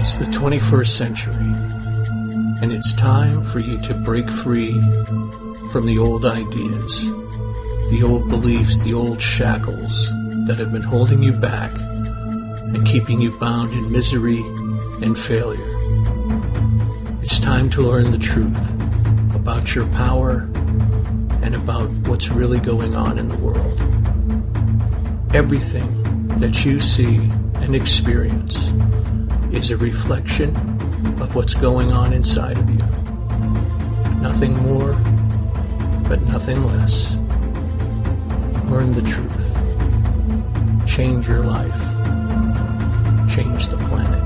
It's the 21st century, and it's time for you to break free from the old ideas, the old beliefs, the old shackles that have been holding you back and keeping you bound in misery and failure. It's time to learn the truth about your power and about what's really going on in the world. Everything that you see and experience is a reflection of what's going on inside of you. Nothing more, but nothing less. Learn the truth. Change your life. Change the planet.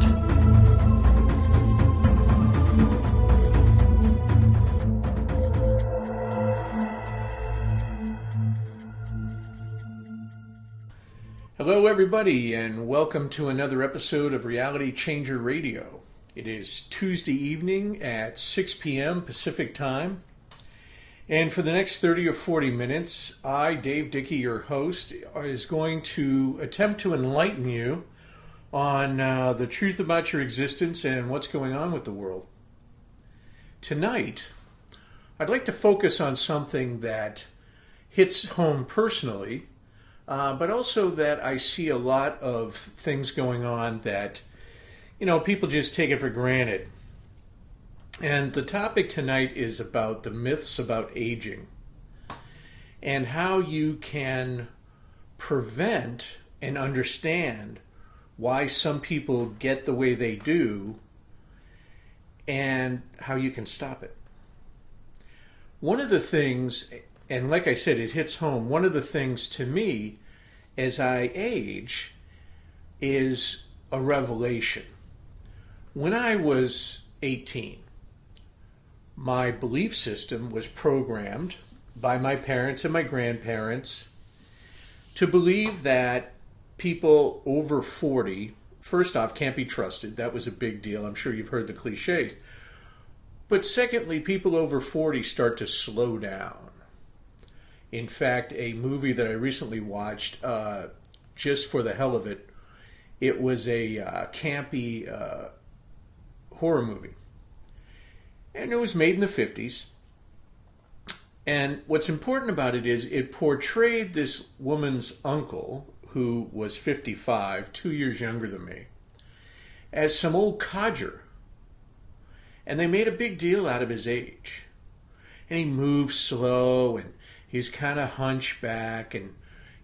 Hello everybody, and welcome to another episode of Reality Changer Radio. It is Tuesday evening at 6 p.m. Pacific Time. And for the next 30 or 40 minutes, I, Dave Dickey, your host, is going to attempt to enlighten you on the truth about your existence and what's going on with the world. Tonight, I'd like to focus on something that hits home personally, but also that I see a lot of things going on that, people just take it for granted. And the topic tonight is about the myths about aging and how you can prevent and understand why some people get the way they do and how you can stop it. One of the things, and like I said, it hits home, one of the things to me as I age is a revelation. When I was 18, my belief system was programmed by my parents and my grandparents to believe that people over 40, first off, can't be trusted. That was a big deal. I'm sure you've heard the cliches. But secondly, people over 40 start to slow down. In fact, a movie that I recently watched, just for the hell of it, it was a campy horror movie. And it was made in the 50s. And what's important about it is it portrayed this woman's uncle, who was 55, 2 years younger than me, as some old codger. And they made a big deal out of his age. And he moved slow, and he was kind of hunchback, and,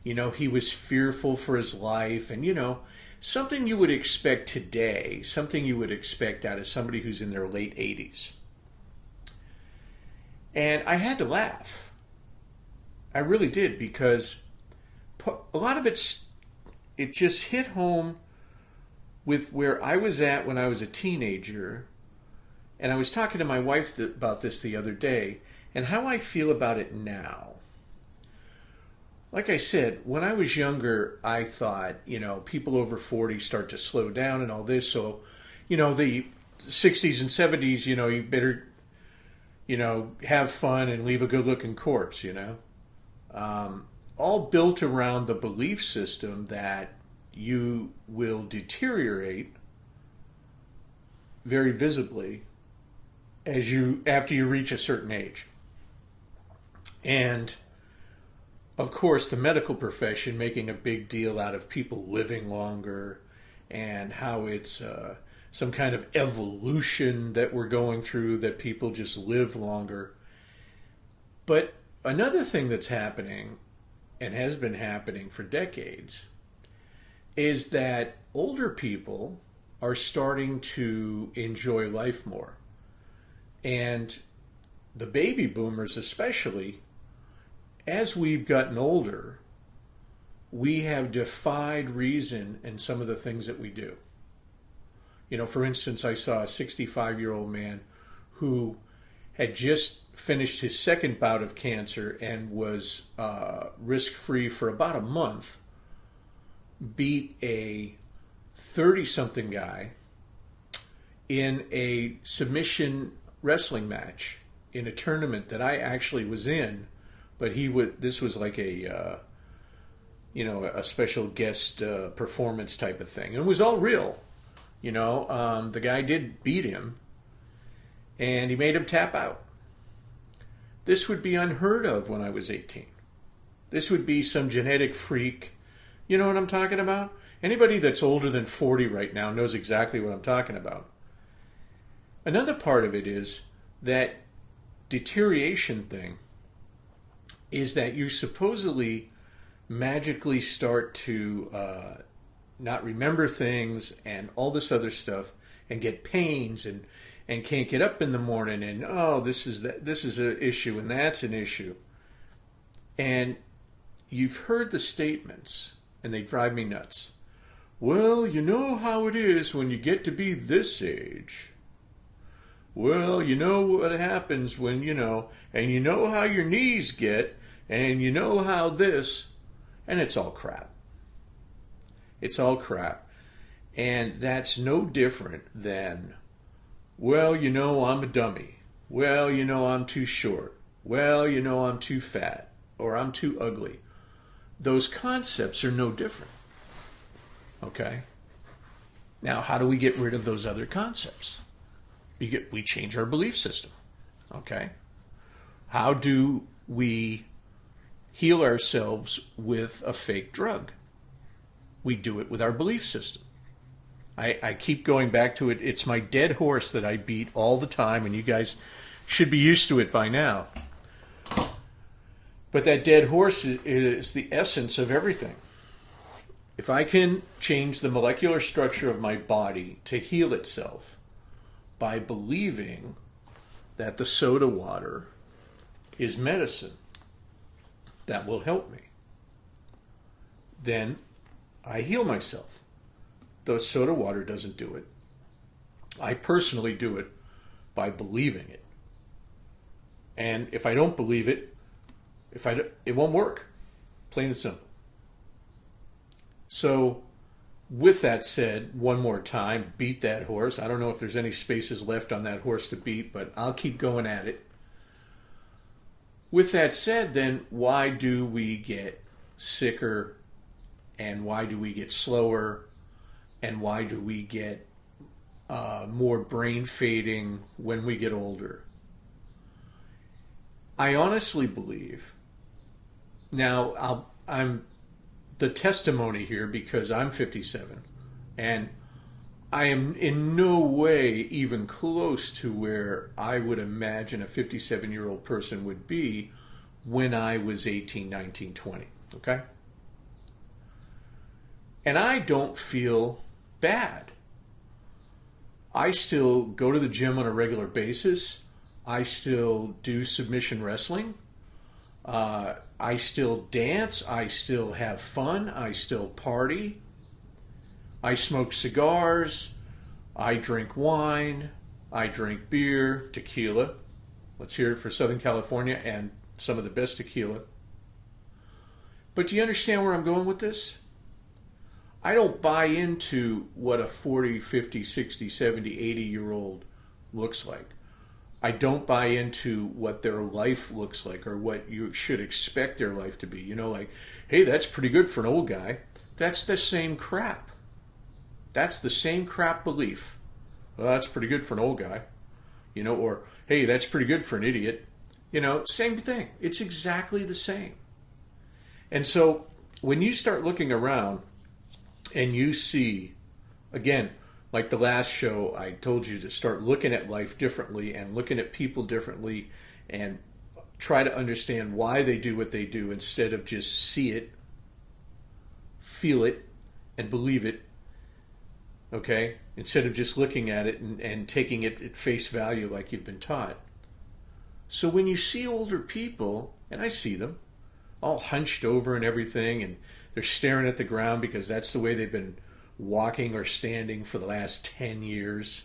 he was fearful for his life. And, something you would expect today, something you would expect out of somebody who's in their late 80s. And I had to laugh. I really did, because a lot of it just hit home with where I was at when I was a teenager. And I was talking to my wife about this the other day, and how I feel about it now. Like I said, when I was younger, I thought, people over 40 start to slow down and all this. So, the 60s and 70s, you better, have fun and leave a good-looking corpse, all built around the belief system that you will deteriorate very visibly after you reach a certain age. And of course, the medical profession making a big deal out of people living longer and how it's some kind of evolution that we're going through, that people just live longer. But another thing that's happening, and has been happening for decades, is that older people are starting to enjoy life more. And the baby boomers especially, as we've gotten older, we have defied reason in some of the things that we do. For instance, I saw a 65-year-old man who had just finished his second bout of cancer and was risk-free for about a month, beat a 30-something guy in a submission wrestling match in a tournament that I actually was in. But this was like a a special guest performance type of thing. And it was all real. The guy did beat him, and he made him tap out. This would be unheard of when I was 18. This would be some genetic freak. You know what I'm talking about? Anybody that's older than 40 right now knows exactly what I'm talking about. Another part of it is that deterioration thing is that you supposedly magically start to not remember things and all this other stuff and get pains and can't get up in the morning and this is an issue and that's an issue. And you've heard the statements and they drive me nuts. Well, you know how it is when you get to be this age. Well, you know what happens when, and you know how your knees get, and you know how this, and it's all crap. It's all crap. And that's no different than, well, I'm a dummy. Well, I'm too short. Well, I'm too fat, or I'm too ugly. Those concepts are no different. Okay? Now, how do we get rid of those other concepts? We change our belief system. Okay? How do we heal ourselves with a fake drug? We do it with our belief system. I keep going back to it. It's my dead horse that I beat all the time, and you guys should be used to it by now. But that dead horse is the essence of everything. If I can change the molecular structure of my body to heal itself by believing that the soda water is medicine that will help me, then I heal myself. The soda water doesn't do it. I personally do it by believing it. And if I don't believe it, it won't work. Plain and simple. So, with that said, one more time, beat that horse. I don't know if there's any spaces left on that horse to beat, but I'll keep going at it. With that said, then, why do we get sicker, and why do we get slower, and why do we get more brain fading when we get older? I honestly believe, now I'm the testimony here because I'm 57 and I am in no way even close to where I would imagine a 57-year-old person would be when I was 18, 19, 20, okay? And I don't feel bad. I still go to the gym on a regular basis. I still do submission wrestling. I still dance. I still have fun. I still party. I smoke cigars. I drink wine. I drink beer, tequila. Let's hear it for Southern California and some of the best tequila. But do you understand where I'm going with this? I don't buy into what a 40, 50, 60, 70, 80-year-old looks like. I don't buy into what their life looks like or what you should expect their life to be. Like, hey, that's pretty good for an old guy. That's the same crap. That's the same crap belief. Well, that's pretty good for an old guy. Or, hey, that's pretty good for an idiot. Same thing. It's exactly the same. And so when you start looking around and you see, again, like the last show, I told you to start looking at life differently and looking at people differently and try to understand why they do what they do instead of just see it, feel it, and believe it, okay? Instead of just looking at it and taking it at face value like you've been taught. So when you see older people, and I see them, all hunched over and everything, and they're staring at the ground because that's the way they've been walking or standing for the last 10 years.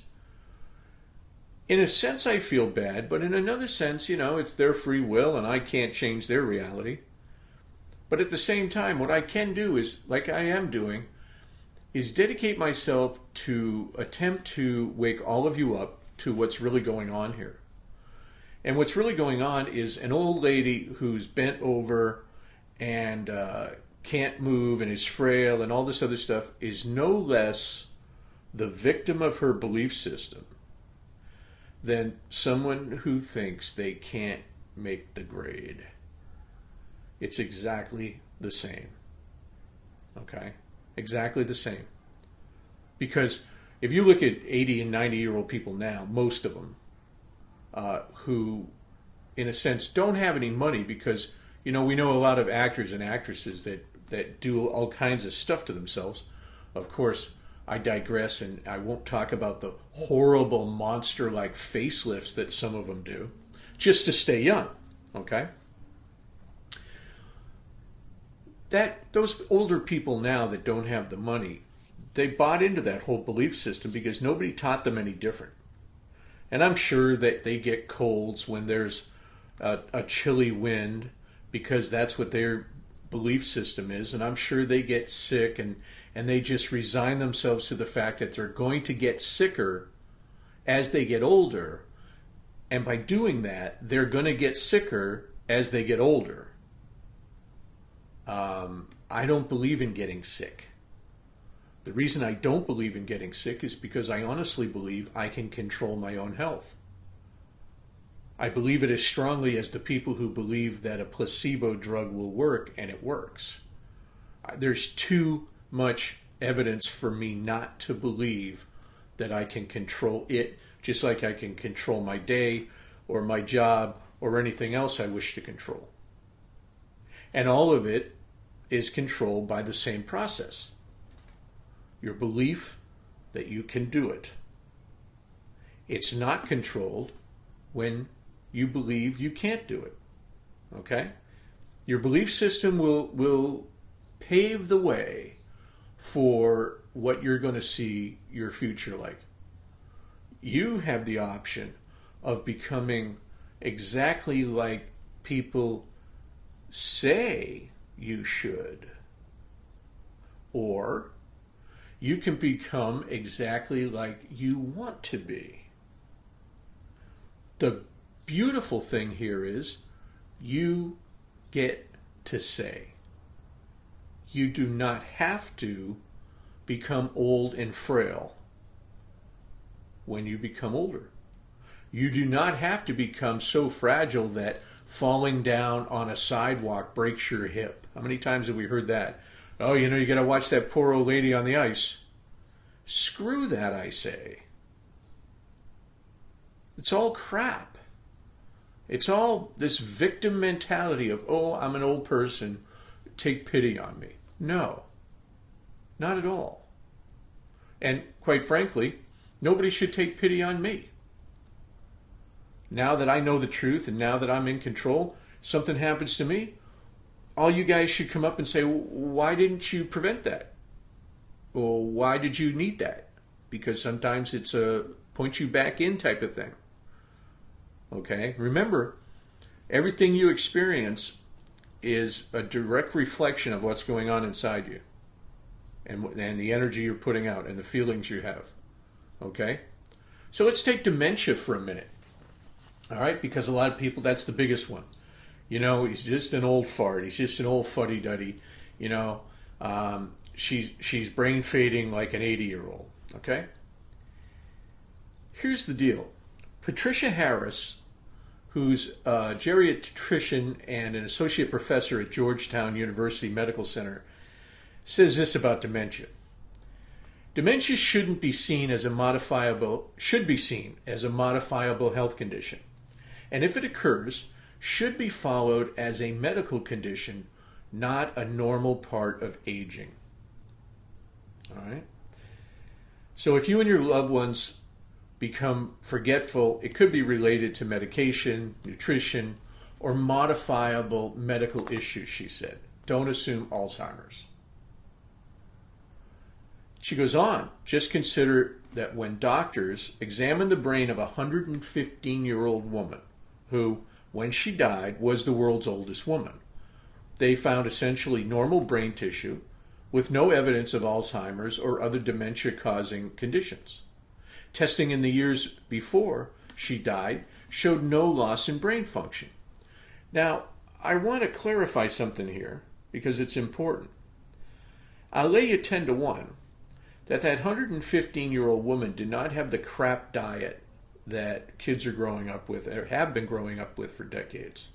In a sense, I feel bad, but in another sense, it's their free will and I can't change their reality. But at the same time, what I can do is, like I am doing, is dedicate myself to attempt to wake all of you up to what's really going on here. And what's really going on is an old lady who's bent over and can't move and is frail and all this other stuff is no less the victim of her belief system than someone who thinks they can't make the grade. It's exactly the same. Okay? Exactly the same. Because if you look at 80 and 90-year-old people now, most of them, who, in a sense, don't have any money because, we know a lot of actors and actresses that do all kinds of stuff to themselves. Of course, I digress, and I won't talk about the horrible monster-like facelifts that some of them do, just to stay young, okay? Those older people now that don't have the money, they bought into that whole belief system because nobody taught them any different. And I'm sure that they get colds when there's a chilly wind because that's what their belief system is. And I'm sure they get sick and they just resign themselves to the fact that they're going to get sicker as they get older. And by doing that, they're going to get sicker as they get older. I don't believe in getting sick. The reason I don't believe in getting sick is because I honestly believe I can control my own health. I believe it as strongly as the people who believe that a placebo drug will work, and it works. There's too much evidence for me not to believe that I can control it, just like I can control my day or my job or anything else I wish to control. And all of it is controlled by the same process. Your belief that you can do it. It's not controlled when you believe you can't do it. Okay? Your belief system will pave the way for what you're going to see your future like. You have the option of becoming exactly like people say you should. Or you can become exactly like you want to be. The beautiful thing here is you get to say. You do not have to become old and frail when you become older. You do not have to become so fragile that falling down on a sidewalk breaks your hip. How many times have we heard that? Oh, you got to watch that poor old lady on the ice. Screw that, I say. It's all crap. It's all this victim mentality of, oh, I'm an old person, take pity on me. No, not at all. And quite frankly, nobody should take pity on me. Now that I know the truth and now that I'm in control, something happens to me, all you guys should come up and say, why didn't you prevent that? Or why did you need that? Because sometimes it's a point you back in type of thing. Okay? Remember, everything you experience is a direct reflection of what's going on inside you. And the energy you're putting out and the feelings you have. Okay? So let's take dementia for a minute. All right? Because a lot of people, that's the biggest one. He's just an old fart. He's just an old fuddy-duddy. She's brain fading like an 80-year-old. Okay? Here's the deal. Patricia Harris, who's a geriatrician and an associate professor at Georgetown University Medical Center, says this about dementia. Dementia should be seen as a modifiable health condition. And if it occurs, should be followed as a medical condition, not a normal part of aging. All right? So if you and your loved ones become forgetful, it could be related to medication, nutrition, or modifiable medical issues, she said. Don't assume Alzheimer's. She goes on, just consider that when doctors examined the brain of a 115-year-old woman who, when she died, was the world's oldest woman, they found essentially normal brain tissue with no evidence of Alzheimer's or other dementia-causing conditions. Testing in the years before she died showed no loss in brain function. Now, I want to clarify something here because it's important. I'll lay you 10 to 1 that 115-year-old woman did not have the crap diet that kids are growing up with or have been growing up with for decades.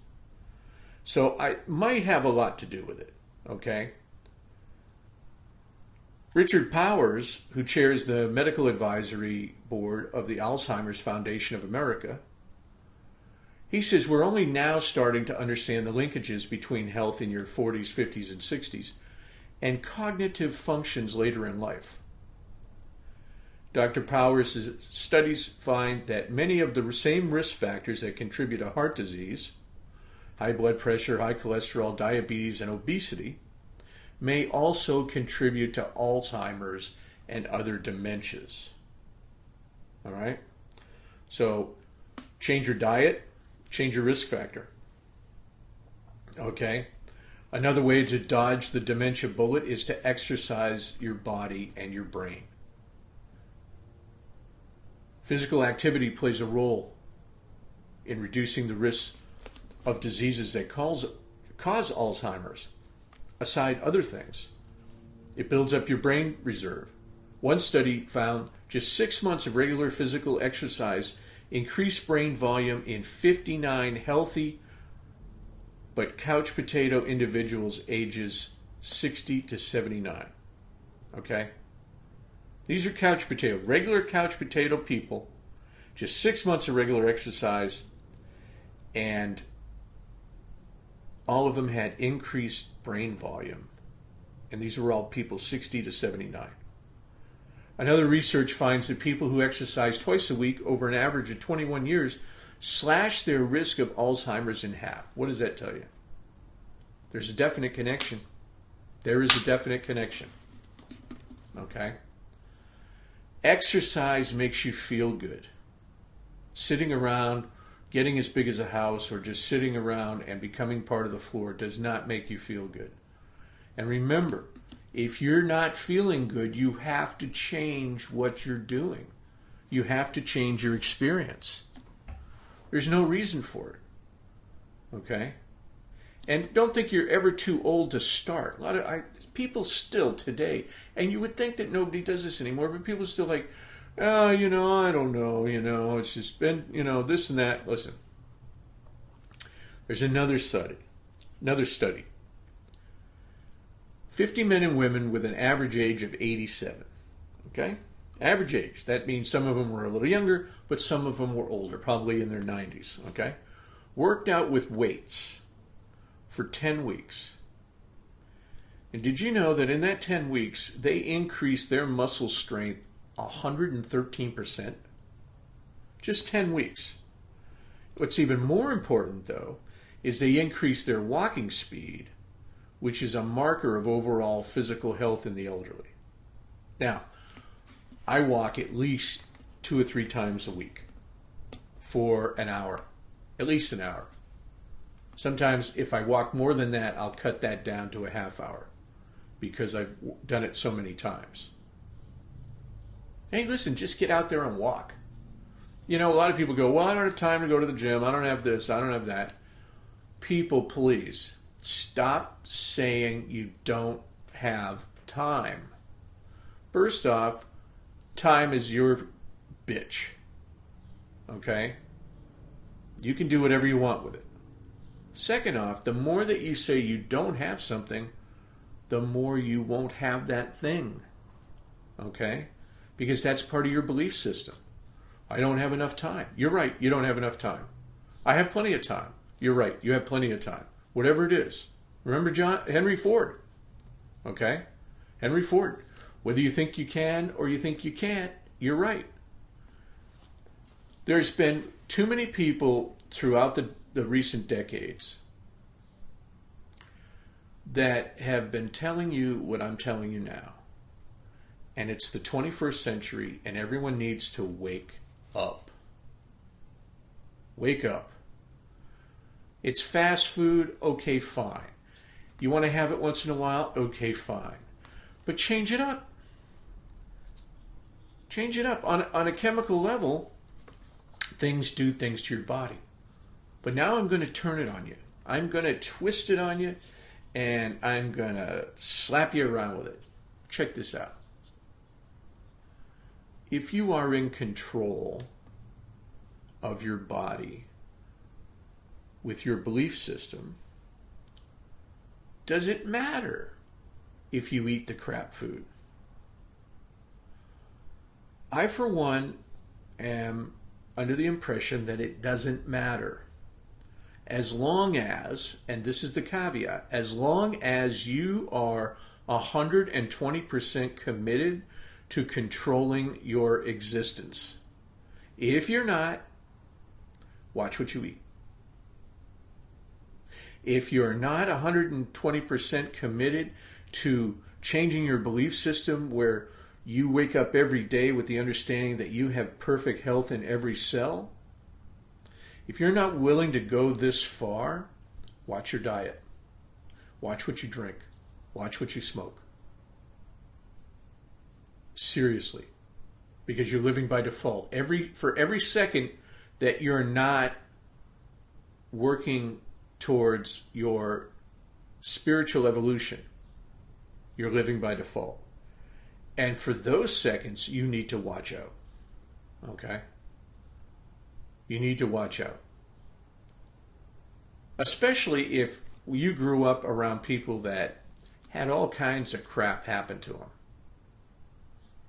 So I might have a lot to do with it, okay? Richard Powers, who chairs the medical advisory board of the Alzheimer's Foundation of America, he says we're only now starting to understand the linkages between health in your 40s, 50s, and 60s and cognitive functions later in life. Dr. Powers' studies find that many of the same risk factors that contribute to heart disease, high blood pressure, high cholesterol, diabetes, and obesity, may also contribute to Alzheimer's and other dementias. All right? So, change your diet, change your risk factor. Okay? Another way to dodge the dementia bullet is to exercise your body and your brain. Physical activity plays a role in reducing the risk of diseases that cause Alzheimer's, aside other things. It builds up your brain reserve. One study found just 6 months of regular physical exercise increased brain volume in 59 healthy but couch potato individuals ages 60 to 79. Okay? These are couch potato, regular couch potato people, just 6 months of regular exercise, and all of them had increased brain volume. And these were all people 60 to 79. Another research finds that people who exercise twice a week over an average of 21 years slash their risk of Alzheimer's in half. What does that tell you? There's a definite connection. There is a definite connection. Okay? Exercise makes you feel good. Sitting around, getting as big as a house, or just sitting around and becoming part of the floor does not make you feel good. And remember, if you're not feeling good, you have to change what you're doing. You have to change your experience. There's no reason for it. Okay? And don't think you're ever too old to start. A lot of people still today, and you would think that nobody does this anymore, but people are still like, oh, I don't know, it's just been, this and that. Listen, there's another study. 50 men and women with an average age of 87. Okay? Average age. That means some of them were a little younger, but some of them were older, probably in their 90s. Okay? Worked out with weights for 10 weeks. And did you know that in that 10 weeks, they increased their muscle strength 113%? Just 10 weeks. What's even more important, though, is they increased their walking speed, which is a marker of overall physical health in the elderly. Now, I walk at least 2 or 3 times a week for an hour, at least an hour. Sometimes if I walk more than that, I'll cut that down to a half hour because I've done it so many times. Hey, listen, just get out there and walk. A lot of people go, well, I don't have time to go to the gym. I don't have this. I don't have that. People, please, stop saying you don't have time. First off, time is your bitch. Okay? You can do whatever you want with it. Second off, the more that you say you don't have something, the more you won't have that thing. Okay? Because that's part of your belief system. I don't have enough time. You're right, you don't have enough time. I have plenty of time. You're right, you have plenty of time. Whatever it is. Remember Henry Ford. Okay? Henry Ford. Whether you think you can or you think you can't, you're right. There's been too many people throughout the recent decades that have been telling you what I'm telling you now. And it's the 21st century, and everyone needs to wake up. Wake up. It's fast food, okay, fine. You want to have it once in a while, okay, fine. But change it up. Change it up. On a chemical level, things do things to your body. But now I'm going to turn it on you. I'm going to twist it on you, and I'm going to slap you around with it. Check this out. if you are in control of your body with your belief system, does it matter if you eat the crap food? I, for one, am under the impression that it doesn't matter. As long as, and this is the caveat, as long as you are 120% committed to controlling your existence. If you're not, watch what you eat. If you're not 120% committed to changing your belief system where you wake up every day with the understanding that you have perfect health in every cell, if you're not willing to go this far, watch your diet. Watch what you drink. Watch what you smoke. Seriously. Because you're living by default. For every second that you're not working towards your spiritual evolution, you're living by default. And for those seconds, you need to watch out. Okay? You need to watch out. Especially if you grew up around people that had all kinds of crap happen to them.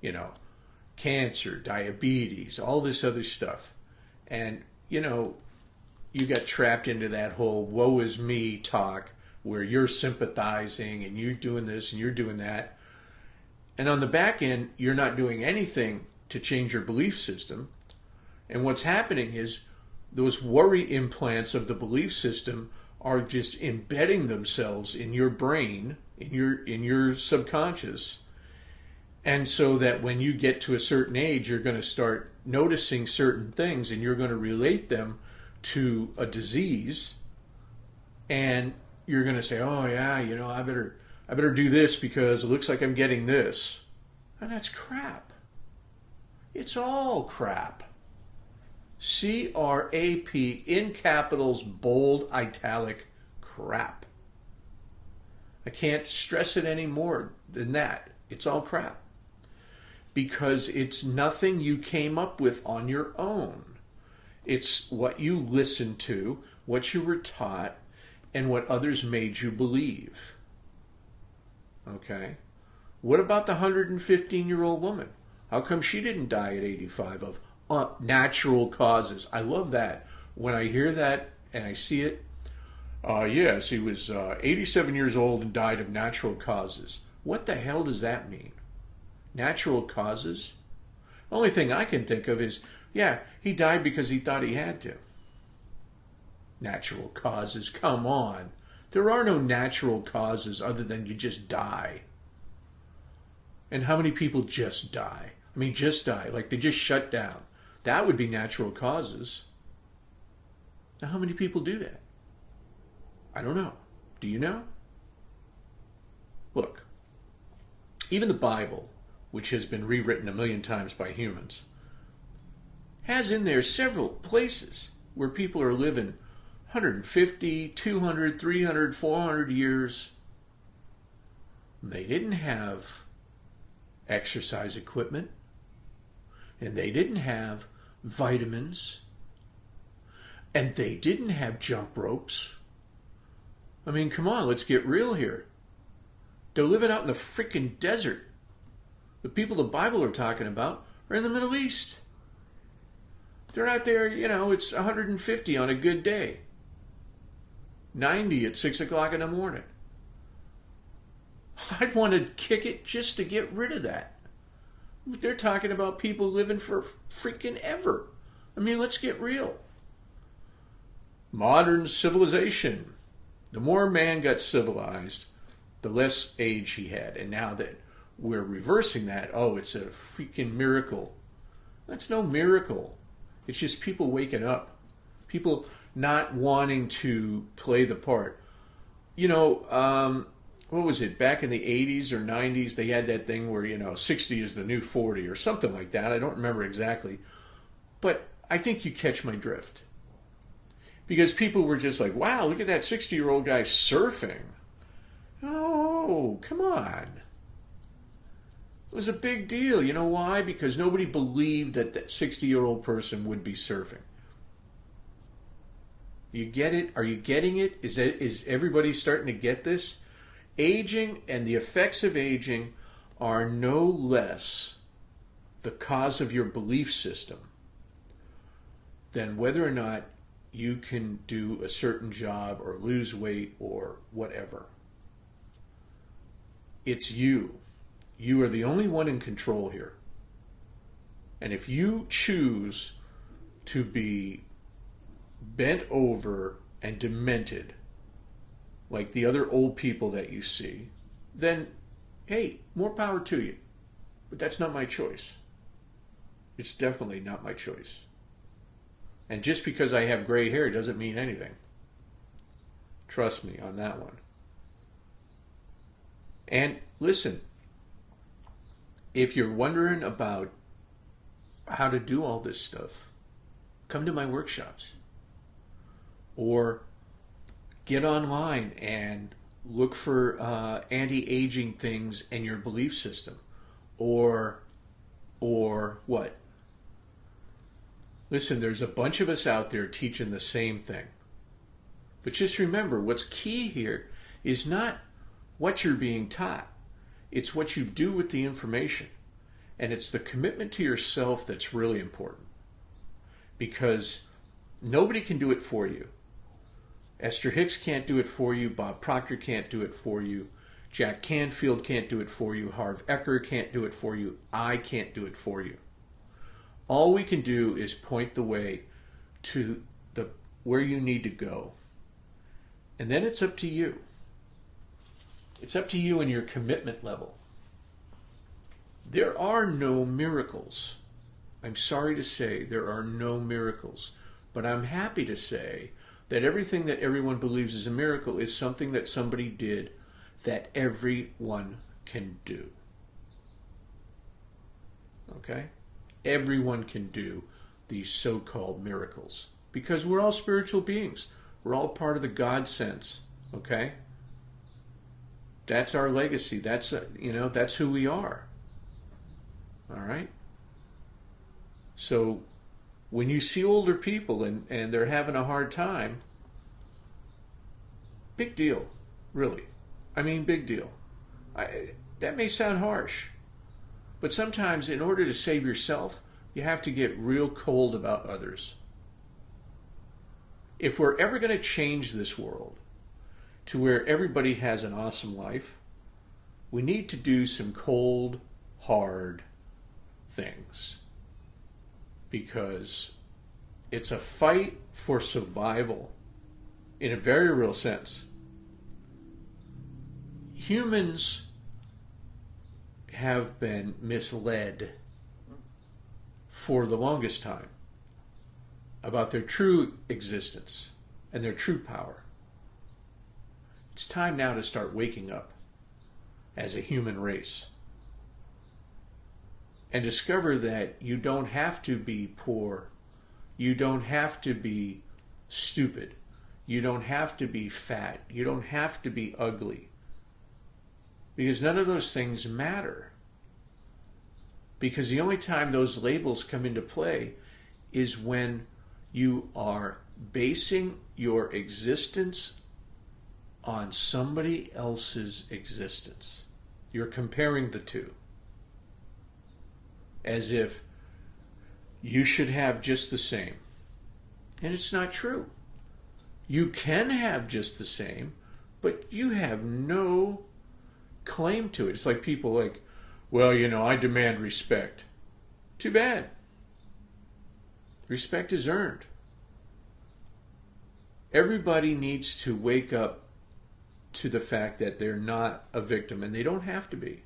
You know, cancer, diabetes, all this other stuff. And, you know, you got trapped into that whole woe is me talk where you're sympathizing and you're doing this and you're doing that. And on the back end, you're not doing anything to change your belief system. And what's happening is those worry implants of the belief system are just embedding themselves in your brain, in your subconscious. And so that when you get to a certain age, you're going to start noticing certain things and you're going to relate them to a disease. And you're going to say, oh yeah, you know, I better do this because it looks like I'm getting this. And that's crap. It's all crap. C-R-A-P in capitals, bold, italic, crap. I can't stress it any more than that. It's all crap. Because it's nothing you came up with on your own. It's what you listened to, what you were taught, and what others made you believe. Okay? What about the 115-year-old woman? How come she didn't die at 85 of natural causes? I love that. When I hear that and I see it, yes, he was 87 years old and died of natural causes. What the hell does that mean? Natural causes? The only thing I can think of is, yeah, he died because he thought he had to. Natural causes, come on. There are no natural causes other than you just die. And how many people just die? I mean, just die, like they just shut down. That would be natural causes. Now, how many people do that? I don't know. Do you know? Look, even the Bible, which has been rewritten a million times by humans, has in there several places where people are living 150, 200, 300, 400 years. They didn't have exercise equipment, and they didn't have vitamins, and they didn't have jump ropes. I mean, come on, let's get real here. They're living out in the freaking desert. The people the Bible are talking about are in the Middle East. They're out there, you know, it's 150 on a good day. 90 at 6 o'clock in the morning. I'd want to kick it just to get rid of that. They're talking about people living for freaking ever. I mean, let's get real. Modern civilization. The more man got civilized, the less age he had. And now that we're reversing that, oh, it's a freaking miracle. That's no miracle. It's just people waking up. People not wanting to play the part. You know, what was it? Back in the 80s or 90s, they had that thing where, you know, 60 is the new 40 or something like that. I don't remember exactly. But I think you catch my drift. Because people were just like, wow, look at that 60-year-old guy surfing. Oh, come on. It was a big deal. You know why? Because nobody believed that that 60-year-old person would be surfing. You get it? Are you getting it? Is everybody starting to get this? Aging and the effects of aging are no less the cause of your belief system than whether or not you can do a certain job or lose weight or whatever. It's you. You are the only one in control here. And if you choose to be bent over and demented like the other old people that you see, then hey, more power to you. But that's not my choice. It's definitely not my choice. And just because I have gray hair doesn't mean anything. Trust me on that one. And listen, if you're wondering about how to do all this stuff, come to my workshops. Or get online and look for anti-aging things in your belief system. Or what? Listen, there's a bunch of us out there teaching the same thing. But just remember, what's key here is not what you're being taught. It's what you do with the information. And it's the commitment to yourself that's really important. Because nobody can do it for you. Esther Hicks can't do it for you. Bob Proctor can't do it for you. Jack Canfield can't do it for you. Harv Eker can't do it for you. I can't do it for you. All we can do is point the way to where you need to go. And then it's up to you. It's up to you and your commitment level. There are no miracles. I'm sorry to say there are no miracles. But I'm happy to say that everything that everyone believes is a miracle is something that somebody did that everyone can do. Okay? Everyone can do these so-called miracles because we're all spiritual beings. We're all part of the God sense. Okay? That's our legacy. That's who we are. All right? So when you see older people and they're having a hard time, big deal, really. I mean, big deal. That may sound harsh, but sometimes in order to save yourself, you have to get real cold about others. If we're ever going to change this world to where everybody has an awesome life, we need to do some cold, hard things. Because it's a fight for survival in a very real sense. Humans have been misled for the longest time about their true existence and their true power. It's time now to start waking up as a human race and discover that you don't have to be poor. You don't have to be stupid. You don't have to be fat. You don't have to be ugly. Because none of those things matter. Because the only time those labels come into play is when you are basing your existence on somebody else's existence. You're comparing the two. As if you should have just the same. And it's not true. You can have just the same, but you have no claim to it. It's like people like, well, I demand respect. Too bad. Respect is earned. Everybody needs to wake up to the fact that they're not a victim, and they don't have to be.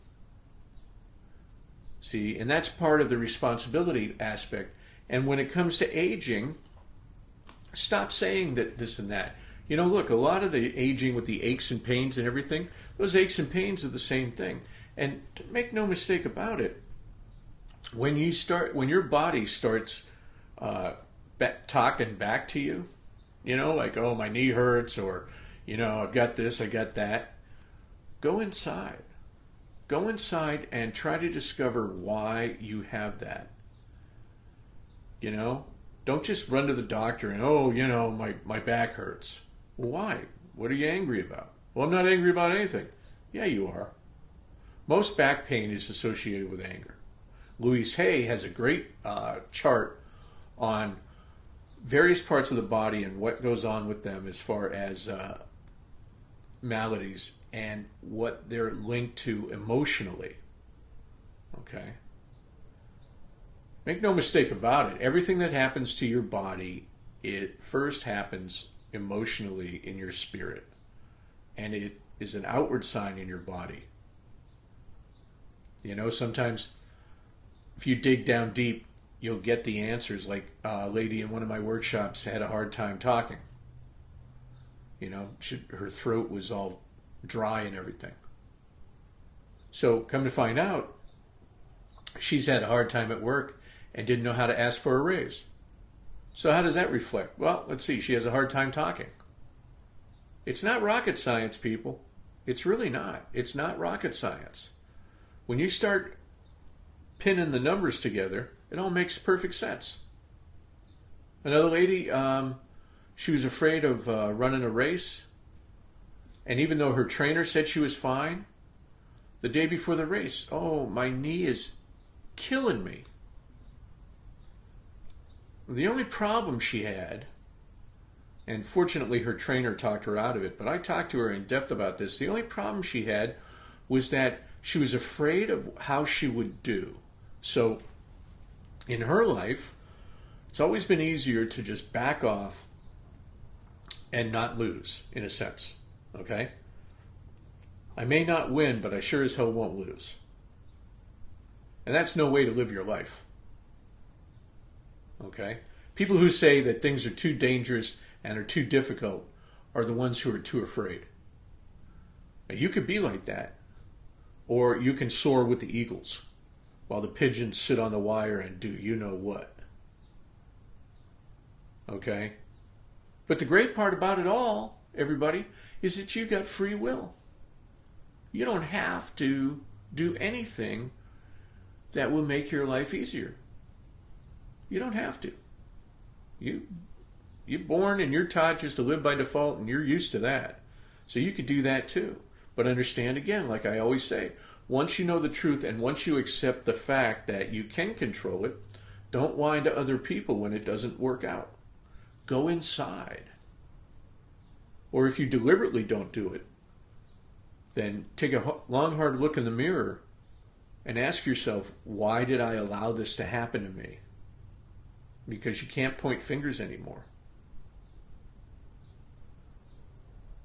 See, and that's part of the responsibility aspect. And when it comes to aging, stop saying that this and that. Look, a lot of the aging with the aches and pains and everything, those aches and pains are the same thing. And make no mistake about it, when your body starts talking back to you, like, oh, my knee hurts, or, I've got this, I got that, go inside. Go inside and try to discover why you have that. You know, don't just run to the doctor and, oh, you know, my back hurts. Well, why? What are you angry about? Well, I'm not angry about anything. Yeah, you are. Most back pain is associated with anger. Louise Hay has a great chart on various parts of the body and what goes on with them as far as maladies and what they're linked to emotionally. Okay? Make no mistake about it. Everything that happens to your body, it first happens emotionally in your spirit. And it is an outward sign in your body. You know, sometimes if you dig down deep, you'll get the answers. Like a lady in one of my workshops had a hard time talking. You know, her throat was all dry and everything. So come to find out, she's had a hard time at work and didn't know how to ask for a raise. So how does that reflect? Well, let's see. She has a hard time talking. It's not rocket science, people. It's really not. It's not rocket science. When you start pinning the numbers together, it all makes perfect sense. Another lady, she was afraid of running a race. And even though her trainer said she was fine, the day before the race, oh, my knee is killing me. The only problem she had, and fortunately her trainer talked her out of it, but I talked to her in depth about this. The only problem she had was that she was afraid of how she would do. So in her life, it's always been easier to just back off and not lose, in a sense. Okay? I may not win, but I sure as hell won't lose. And that's no way to live your life. Okay? People who say that things are too dangerous and are too difficult are the ones who are too afraid. Now, you could be like that. Or you can soar with the eagles while the pigeons sit on the wire and do you know what. Okay? But the great part about it all, everybody, is that you got free will. You don't have to do anything that will make your life easier. You don't have to. You're born and you're taught just to live by default, and you're used to that. So you could do that too. But understand again, like I always say, once you know the truth and once you accept the fact that you can control it, don't whine to other people when it doesn't work out. Go inside. Or if you deliberately don't do it, then take a long, hard look in the mirror and ask yourself, why did I allow this to happen to me? Because you can't point fingers anymore.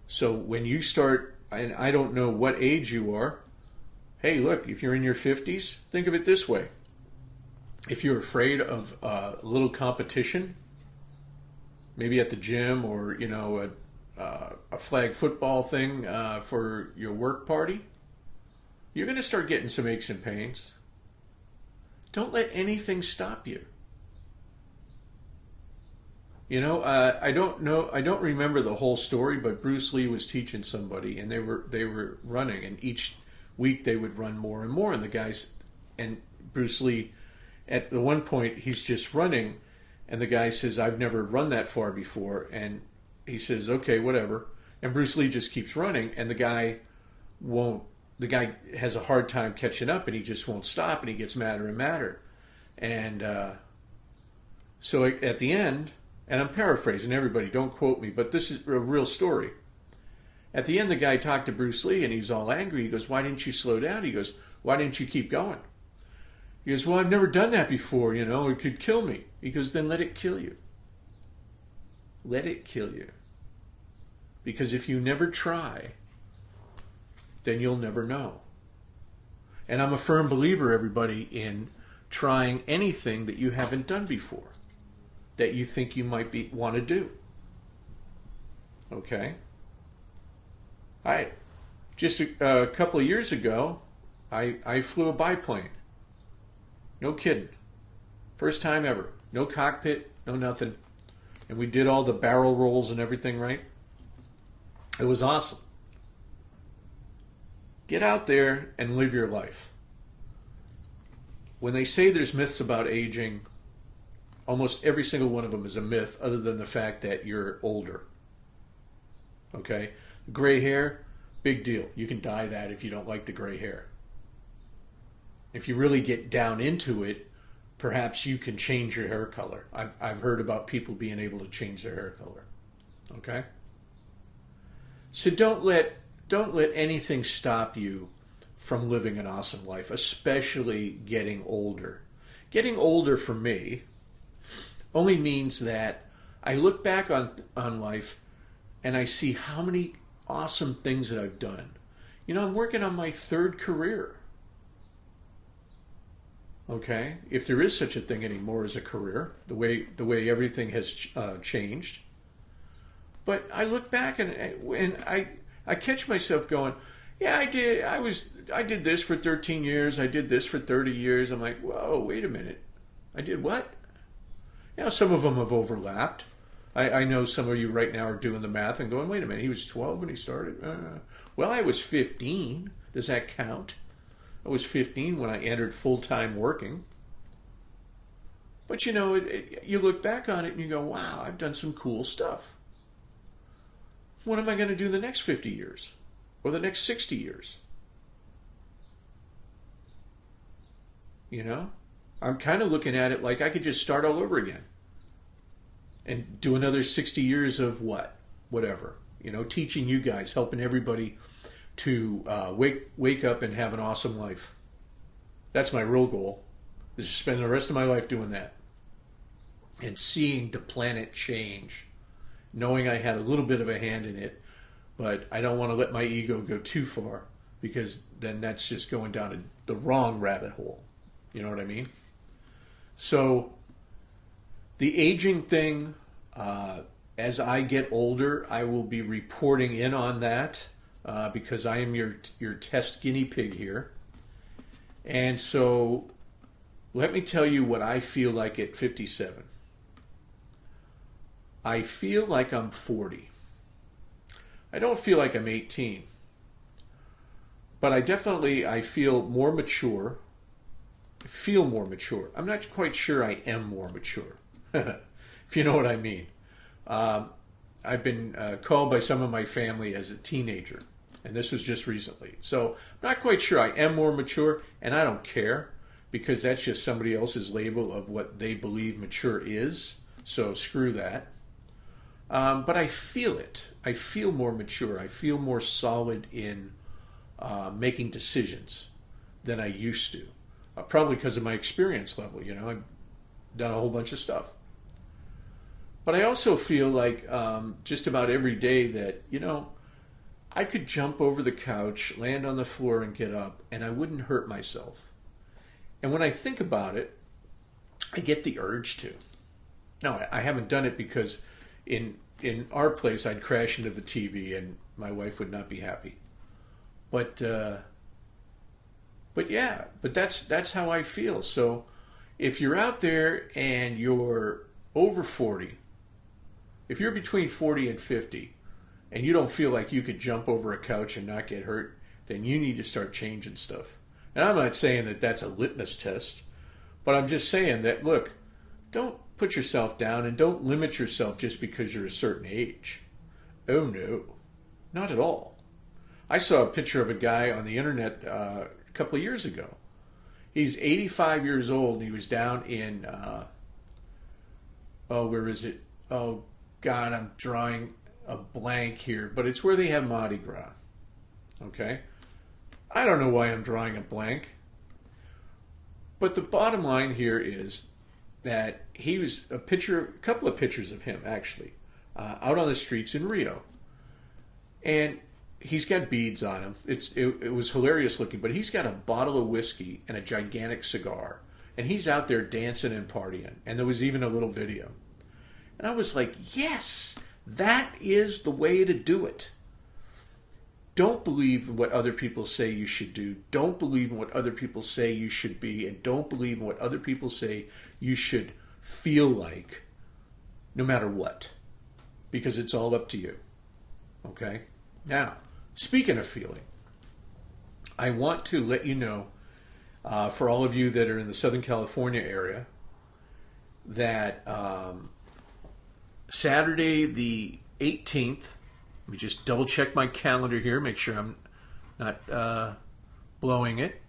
So when you start, and I don't know what age you are, hey, look, if you're in your 50s, think of it this way. If you're afraid of a little competition, maybe at the gym or, you know, a flag football thing for your work party, you're going to start getting some aches and pains. Don't let anything stop you. You know, I don't remember the whole story, but Bruce Lee was teaching somebody, and they were running, and each week they would run more and more, and the guys, and Bruce Lee, at the one point, he's just running, and the guy says, I've never run that far before, and he says, okay, whatever, and Bruce Lee just keeps running, and the guy has a hard time catching up, and he just won't stop, and he gets madder and madder, and so at the end, and I'm paraphrasing, everybody, don't quote me, but this is a real story. At the end, the guy talked to Bruce Lee, and he's all angry. He goes, why didn't you slow down? He goes, why didn't you keep going? He goes, well, I've never done that before, you know, it could kill me. He goes, then let it kill you. Let it kill you. Because if you never try, then you'll never know. And I'm a firm believer, everybody, in trying anything that you haven't done before, that you think you might want to do. Okay? Just a couple of years ago, I flew a biplane. No kidding. First time ever. No cockpit, no nothing. And we did all the barrel rolls and everything, right? It was awesome. Get out there and live your life. When they say there's myths about aging, almost every single one of them is a myth other than the fact that you're older. Okay? Gray hair, big deal. You can dye that if you don't like the gray hair. If you really get down into it, perhaps you can change your hair color. I've heard about people being able to change their hair color. Okay? So don't let anything stop you from living an awesome life, especially getting older. Getting older for me only means that I look back on life and I see how many awesome things that I've done. You know, I'm working on my third career. Okay? If there is such a thing anymore as a career, the way everything has changed. But I look back and I catch myself going, yeah, I did this for 13 years. I did this for 30 years. I'm like, whoa, wait a minute. I did what? You know, some of them have overlapped. I know some of you right now are doing the math and going, wait a minute, he was 12 when he started? Well, I was 15. Does that count? I was 15 when I entered full-time working. But you know, you look back on it and you go, wow, I've done some cool stuff. What am I going to do the next 50 years? Or the next 60 years? You know? I'm kind of looking at it like I could just start all over again. And do another 60 years of what? Whatever. You know, teaching you guys, helping everybody to wake up and have an awesome life. That's my real goal, is to spend the rest of my life doing that. And seeing the planet change. Knowing I had a little bit of a hand in it, but I don't want to let my ego go too far, because then that's just going down the wrong rabbit hole. You know what I mean? So the aging thing, as I get older, I will be reporting in on that, because I am your test guinea pig here. And so let me tell you what I feel like at 57. I feel like I'm 40. I don't feel like I'm 18. But I feel more mature. I feel more mature. I'm not quite sure I am more mature, if you know what I mean. I've been called by some of my family as a teenager, and this was just recently. So I'm not quite sure I am more mature, and I don't care, because that's just somebody else's label of what they believe mature is. So screw that. But I feel it. I feel more mature. I feel more solid in making decisions than I used to. Probably because of my experience level. You know, I've done a whole bunch of stuff. But I also feel like just about every day that, you know, I could jump over the couch, land on the floor, and get up, and I wouldn't hurt myself. And when I think about it, I get the urge to. Now, I haven't done it because in our place, I'd crash into the TV and my wife would not be happy. But yeah, that's how I feel. So if you're out there and you're over 40, if you're between 40 and 50, and you don't feel like you could jump over a couch and not get hurt, then you need to start changing stuff. And I'm not saying that that's a litmus test, but I'm just saying that, look, don't put yourself down and don't limit yourself just because you're a certain age. Oh no, not at all. I saw a picture of a guy on the internet a couple of years ago. He's 85 years old and he was down in, where is it? Oh God, I'm drawing a blank here, but it's where they have Mardi Gras. Okay? I don't know why I'm drawing a blank. But the bottom line here is that he was a couple of pictures of him actually, out on the streets in Rio. And he's got beads on him. It was hilarious looking, but he's got a bottle of whiskey and a gigantic cigar. And he's out there dancing and partying. And there was even a little video. And I was like, yes, that is the way to do it. Don't believe in what other people say you should do. Don't believe in what other people say you should be. And don't believe in what other people say you should feel like, no matter what. Because it's all up to you. Okay? Now, speaking of feeling, I want to let you know, for all of you that are in the Southern California area, that Saturday the 18th, let me just double check my calendar here, make sure I'm not blowing it.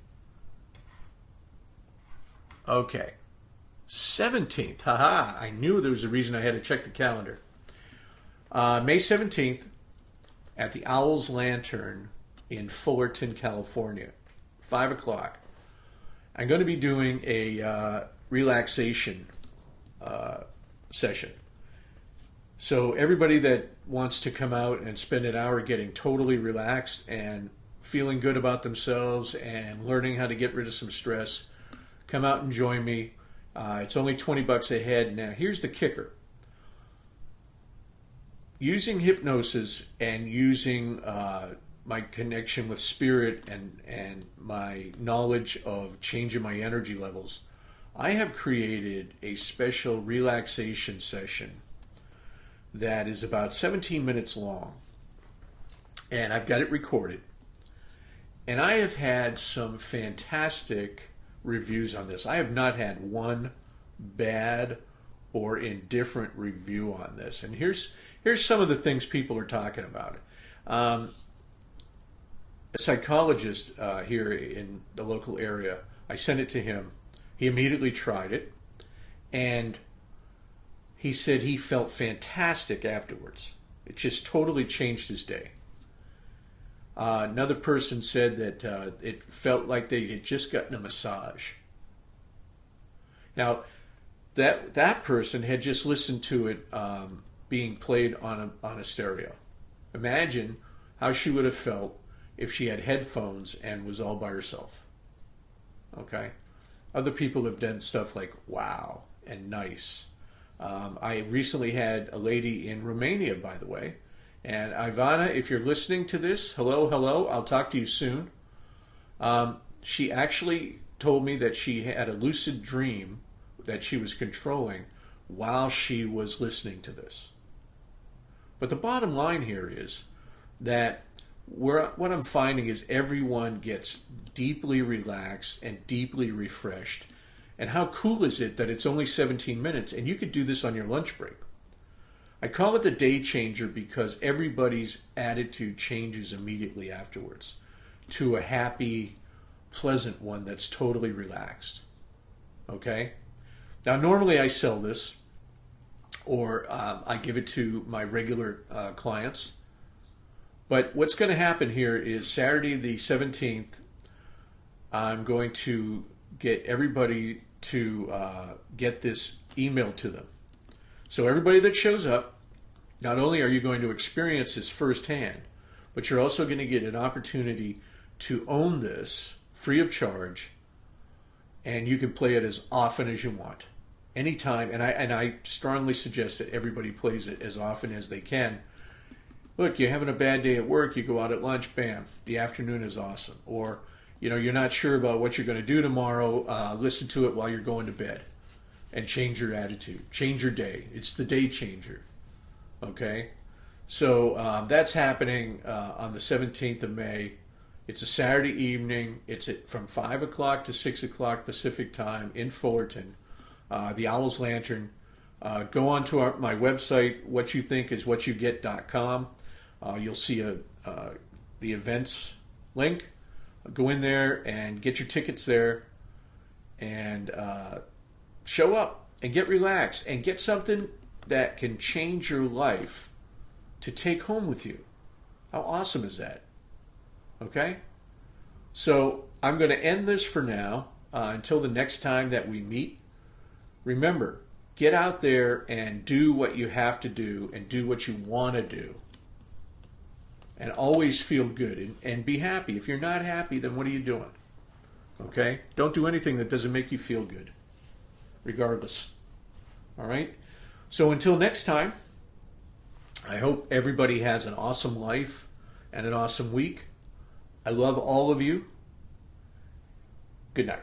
Okay. 17th. Haha, I knew there was a reason I had to check the calendar. May 17th at the Owl's Lantern in Fullerton, California. 5 o'clock. I'm going to be doing a relaxation session. So everybody that wants to come out and spend an hour getting totally relaxed and feeling good about themselves and learning how to get rid of some stress, come out and join me. It's only $20 a head. Now, here's the kicker. Using hypnosis and using my connection with spirit and my knowledge of changing my energy levels, I have created a special relaxation session that is about 17 minutes long. And I've got it recorded. And I have had some fantastic reviews on this. I have not had one bad or indifferent review on this. And here's some of the things people are talking about. A psychologist here in the local area, I sent it to him. He immediately tried it, and he said he felt fantastic afterwards. It just totally changed his day. Another person said that it felt like they had just gotten a massage. Now, that person had just listened to it being played on a stereo. Imagine how she would have felt if she had headphones and was all by herself. Okay? Other people have done stuff like wow and nice. I recently had a lady in Romania, by the way. And Ivana, if you're listening to this, hello, I'll talk to you soon. She actually told me that she had a lucid dream that she was controlling while she was listening to this. But the bottom line here is that what I'm finding is everyone gets deeply relaxed and deeply refreshed. And how cool is it that it's only 17 minutes and you could do this on your lunch break? I call it the day changer because everybody's attitude changes immediately afterwards to a happy, pleasant one that's totally relaxed. Okay? Now, normally I sell this, or I give it to my regular clients. But what's going to happen here is Saturday the 17th, I'm going to get everybody to get this emailed to them. So everybody that shows up, not only are you going to experience this firsthand, but you're also going to get an opportunity to own this free of charge, and you can play it as often as you want, anytime. And I strongly suggest that everybody plays it as often as they can. Look, you're having a bad day at work, you go out at lunch, bam, the afternoon is awesome. Or, you're not sure about what you're going to do tomorrow, listen to it while you're going to bed and change your attitude, change your day. It's the day changer. Okay? So that's happening on the 17th of May. It's a Saturday evening. It's from 5 o'clock to 6 o'clock Pacific time in Fullerton, the Owl's Lantern. Go on to my website, whatyouthink.com. You'll see the events link. Go in there and get your tickets there and show up and get relaxed and get something that can change your life to take home with you. How awesome is that? Okay? So I'm going to end this for now until the next time that we meet. Remember, get out there and do what you have to do and do what you want to do. And always feel good and be happy. If you're not happy, then what are you doing? Okay? Don't do anything that doesn't make you feel good, regardless. All right? So until next time, I hope everybody has an awesome life and an awesome week. I love all of you. Good night.